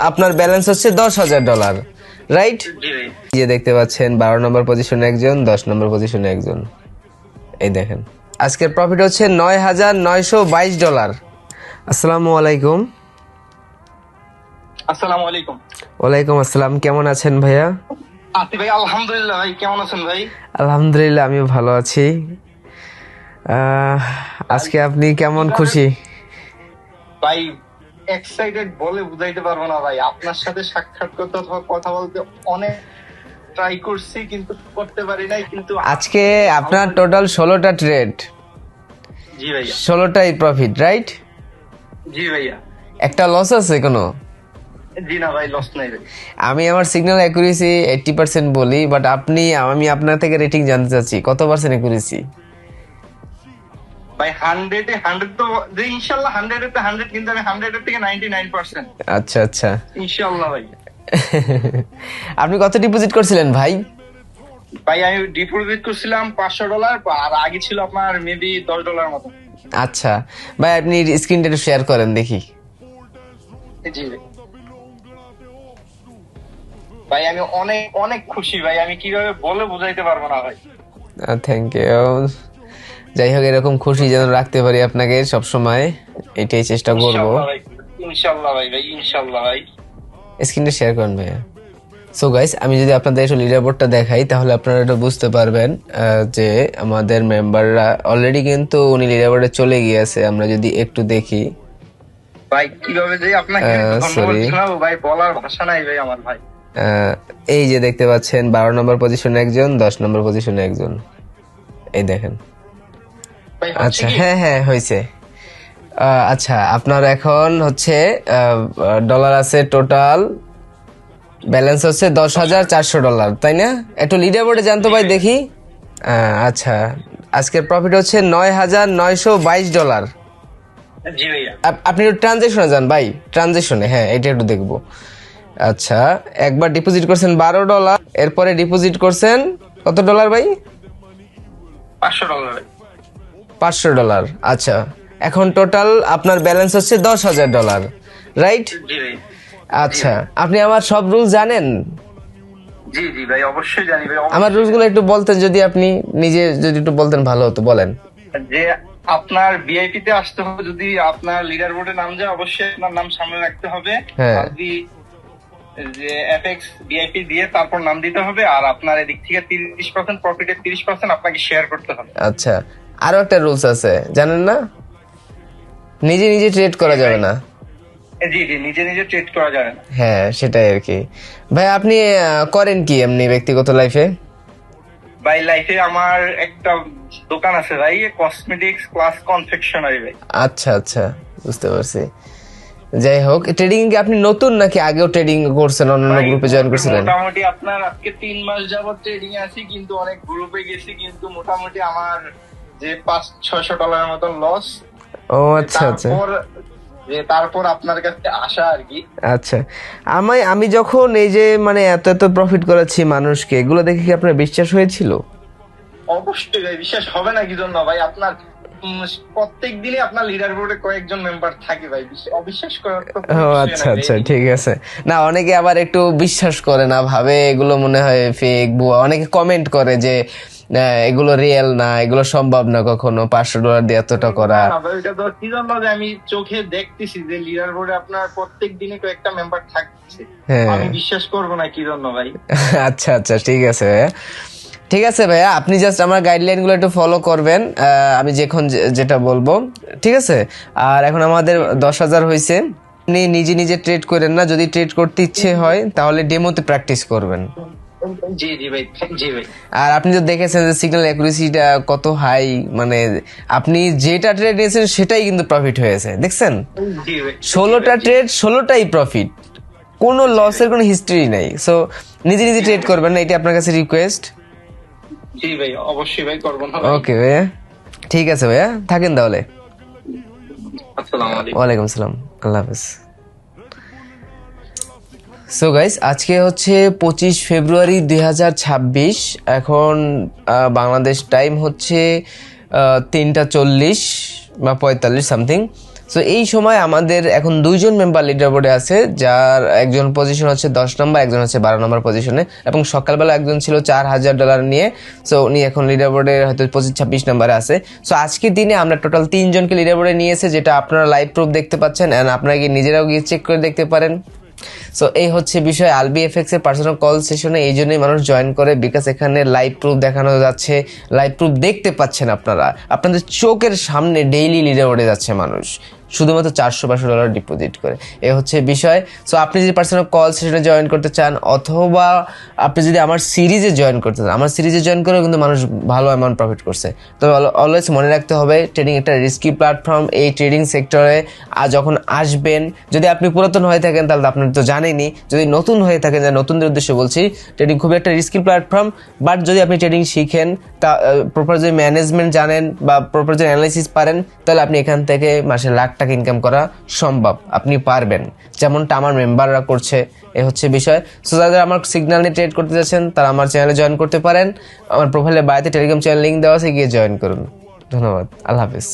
আপনার ব্যালেন্স হচ্ছে $10,000, রাইট? যে দেখতে পাচ্ছেন 12 নম্বর পজিশনে একজন, 10 নম্বর পজিশনে একজন। এই দেখেন আজকের প্রফিট হচ্ছে $9,922। আসসালামু আলাইকুম। আসসালামু আলাইকুম। ওয়ালাইকুম আসসালাম। কেমন আছেন ভাইয়া? আছি ভাই, আলহামদুলিল্লাহ। ভাই কেমন আছেন ভাই? আলহামদুলিল্লাহ, আমিও ভালো আছি। আজকে আপনি কেমন খুশি? ভাই এক্সাইটেড বলে বুঝাইতে পারবো না ভাই। আপনার সাথে সাক্ষাৎ করতে অথবা কথা বলতে অনেক ট্রাই করছি কিন্তু করতে পারি নাই। কিন্তু আজকে আপনার টোটাল 16টা ট্রেড, জি ভাইয়া। 16টাই প্রফিট, রাইট? জি ভাইয়া। একটা লস আছে কোনো? জি না ভাই, লস নাই ভাই। আমি আমার সিগন্যাল অ্যাকুরেসি 80% বলি, বাট আমি আপনার থেকে রেটিং জানতে চাচ্ছি কত পার্সেন্ট অ্যাকুরেসি? ভাই 100-এ 100 তো যে ইনশাআল্লাহ 100-এ 100, কিন্তু আমি 100-এর থেকে 99%। আচ্ছা আচ্ছা। ইনশাআল্লাহ ভাই। আপনি কত ডিপোজিট করছিলেন ভাই? ভাই আমি ডিপোজিট করছিলাম $500, আর আগে ছিল আপনার মেবি $10 মতো। আচ্ছা ভাই, আপনি স্ক্রিনটা একটু শেয়ার করেন দেখি। জি ভাই। ভাই আমি অনেক অনেক খুশি ভাই, আমি কিভাবে বলে বুঝাইতে পারবো না ভাই। Thank you. যাই হোক, এরকম খুশি যেন রাখতে পারি আপনাকে সব সময়, এটাই চেষ্টা করব। ইনশাআল্লাহ ভাই, ইনশাআল্লাহ ভাই। ভাই ইনশাআল্লাহ ভাই। স্ক্রিনটা শেয়ার করেন ভাইয়া। সো গাইস, আমি যদি আপনাদের একটু লিডার বোর্ডটা দেখাই তাহলে আপনারা এটা বুঝতে পারবেন যে আমাদের মেম্বাররা অলরেডি কিন্তু উনি লিডার বোর্ডে চলে গিয়েছে। আমরা যদি একটু দেখি ভাই কিভাবে যে আপনাকে ধন্যবাদ জানাবো ভাই, বলার ভাষা নাই ভাই আমার ভাই। এই যে দেখতে পাচ্ছেন 12 নম্বর পজিশনে একজন, 10 নম্বর পজিশনে একজন। এই দেখেন। আচ্ছা, হ্যাঁ হ্যাঁ হয়েছে। আচ্ছা, আপনার এখন হচ্ছে ডলার আছে, টোটাল ব্যালেন্স হচ্ছে $10,400, তাই না? একটু লিডার বোর্ডে জানতো ভাই দেখি। আচ্ছা, আজকের প্রফিট হচ্ছে $9,922। জি ভাইয়া। আপনি একটু ট্রানজেকশনে যান ভাই, ট্রানজেকশনে, হ্যাঁ এটা একটু দেখবো। আচ্ছা, একবার ডিপোজিট করছেন $12, এরপরে ডিপোজিট করছেন কত ডলার ভাই? $500 ভাই। $500। আচ্ছা, এখন টোটাল আপনার ব্যালেন্স হচ্ছে $10,000, রাইট? জি ভাই। আচ্ছা, আপনি আমার সব রুল জানেন? জি জি ভাই, অবশ্যই জানি ভাই। আমার রুলস গুলো একটু বলতেন, যদি আপনি নিজে যদি একটু বলতেন ভালো হতো, বলেন। যে আপনার ভিআইপি তে আসতে হবে, যদি আপনার লিডার বোর্ডে নাম যায় অবশ্যই আপনার নাম সামনে রাখতে হবে। হ্যাঁ। যদি যে এফএক্স ভিআইপি দিয়ে তারপর নাম দিতে হবে, আর আপনার এদিক থেকে 30% প্রফিটের 30% আপনাকে শেয়ার করতে হবে। আচ্ছা, আরো একটা রুলস আছে, জানেন না? নিজে নিজে ট্রেড করা যাবে না। জি জি, নিজে নিজে ট্রেড করা যাবে না। হ্যাঁ, সেটাই আর কি। ভাই আপনি করেন কি এমনি ব্যক্তিগত লাইফে? ভাই লাইফে আমার একটা দোকান আছে ভাই, কসমেটিক্স প্লাস কনফেকশনারি ভাই। আচ্ছা আচ্ছা, বুঝতে পারছি। যাই হোক, ট্রেডিং কি আপনি নতুন নাকি আগেও ট্রেডিং করছেন, অন্যান্য গ্রুপে জয়েন করছিলেন? মোটামুটি আপনার আজকে 3 মাস যাবত ট্রেডিং এ আছি, কিন্তু অনেক গ্রুপে গেছি, কিন্তু মোটামুটি আমার যে $500-600 মতন লস। ও আচ্ছা আচ্ছা। তারপর আপনার কাছে আসা আর কি। আচ্ছা, আমি যখন এই যে মানে এত এত প্রফিট করাচ্ছি মানুষকে, এগুলো দেখে কি আপনার বিশ্বাস হয়েছিল? অবশ্যই ভাই, বিশ্বাস হবে না কি জন্য ভাই? আপনার প্রত্যেক দিনে আপনার লিডার বোর্ডে কয়েকজন মেম্বার থাকে ভাই, অবিশ্বাস করার তো কোনো ও বিষয় আচ্ছা না আচ্ছা, ভাই। ঠিক আছে। না, অনেকে আবার একটু বিশ্বাস করে না, ভাবে এগুলো মনে হয় ফেক, ভুয়া। অনেকে কমেন্ট করে যে এগুলো রিয়েল না, এগুলো সম্ভব না কখনো $500 দিয়ে এতটা করা। না ভাই, এটা তো কি জন্য যে আমি চোখে দেখতেছি যে লিডার বোর্ডে আপনার প্রত্যেক দিনে কয়েকটা মেম্বার থাকছে, হ্যাঁ। আমি বিশ্বাস করবো না কি জন্য ভাই? আচ্ছা আচ্ছা, ঠিক আছে ভাইয়া, ঠিক আছে ভাইয়া, আপনি জাস্ট আমার গাইডলাইন গুলো একটু ফলো করবেন, আমি যখন যেটা বলবো, ঠিক আছে? আর এখন আমাদের 10,000 হয়েছে। আপনি নিজে নিজে ট্রেড করেন না, যদি ট্রেড করতে ইচ্ছে হয় তাহলে ডেমোতে প্র্যাকটিস করবেন। জি জি ভাই, জি ভাই। আর আপনি তো দেখেছেন যে সিগন্যাল অ্যাকুরেসিটা কত হাই, মানে আপনি যেটা ট্রেড নিয়েছেন সেটাই কিন্তু প্রফিট হয়েছে, দেখছেন? জি ভাই। 16টা ট্রেড, 16টাই প্রফিট, কোনো লসের কোনো হিস্ট্রি নাই। সো নিজে নিজে ট্রেড করবেন না, এটা আপনার কাছে রিকোয়েস্ট। জি ভাই, অবশ্যই ভাই, করবো না। ওকে ভাইয়া, ঠিক আছে ভাইয়া, থাকেন তাহলে। আসসালামু আলাইকুম। ওয়ালাইকুম সালাম, আল্লাহ হাফেজ। সো গাইস, আজকে হচ্ছে 25 ফেব্রুয়ারি 2026। এখন বাংলাদেশ টাইম হচ্ছে 3টা 40 বা 45 সামথিং। সো এই সময় আমাদের এখন 2জন মেম্বার লিডার বোর্ডে আছে, যার একজন পজিশন হচ্ছে 10 নম্বর, একজন হচ্ছে 12 নম্বর পজিশনে, এবং সকালবেলা একজন ছিল $4,000 নিয়ে। সো উনি এখন লিডার বোর্ডে হয়তো 25-26 নম্বরে আছে। সো আজকের দিনে আমরা টোটাল 3 জনকে লিডার বোর্ডে নিয়েছে, যেটা আপনারা লাইভ প্রুফ দেখতে পাচ্ছেন, এন্ড আপনারা গিয়ে নিজেরাও গিয়ে চেক করে দেখতে পারেন। সো এই হচ্ছে বিষয় আলবি এফএক্স এর পার্সোনাল কল সেশনে। এই জন্যই মানুষ জয়েন করে, বিকজ এখানে লাইভ প্রুফ দেখানো যাচ্ছে, লাইভ প্রুফ দেখতে পাচ্ছেন আপনারা, আপনাদের চোখের সামনে ডেইলি লিডার বোর্ডে যাচ্ছে মানুষ শুধুমাত্র $400-500 ডিপোজিট করে। এই হচ্ছে বিষয়। সো আপনি যদি পার্সোনাল কল সেশনে জয়েন করতে চান, অথবা আপনি যদি আমার সিরিজে জয়েন করতে চান, আমার সিরিজে জয়েন করেও কিন্তু মানুষ ভালো অ্যামাউন্ট প্রফিট করছে। তবে অলওয়েজ মনে রাখতে হবে, ট্রেডিং একটা রিস্কি প্ল্যাটফর্ম। এই ট্রেডিং সেক্টরে যখন আসবেন, যদি আপনি পুরাতন হয়ে থাকেন তাহলে আপনার তো জানেনই, যদি নতুন হয়ে থাকেন, যা নতুনদের উদ্দেশ্যে বলছি, ট্রেডিং খুবই একটা রিস্কি প্ল্যাটফর্ম। বাট যদি আপনি ট্রেডিং শিখেন, তা প্রপার যদি ম্যানেজমেন্ট জানেন বা প্রপার যদি অ্যানালাইসিস পারেন, তাহলে আপনি এখান থেকে মাসে লাখ টাকা ইনকাম করা সম্ভব, আপনি পারবেন, যেমনটা আমার মেম্বাররা করছে। এ হচ্ছে বিষয়। সো যারা আমার সিগন্যাল নিয়ে ট্রেড করতে যাচ্ছেন, তারা আমার চ্যানেলে জয়েন করতে পারেন। আমার প্রোফাইলে বাড়িতে টেলিগ্রাম চ্যানেল লিঙ্ক দেওয়া আছে, গিয়ে জয়েন করুন। ধন্যবাদ, আল্লাহ হাফিজ।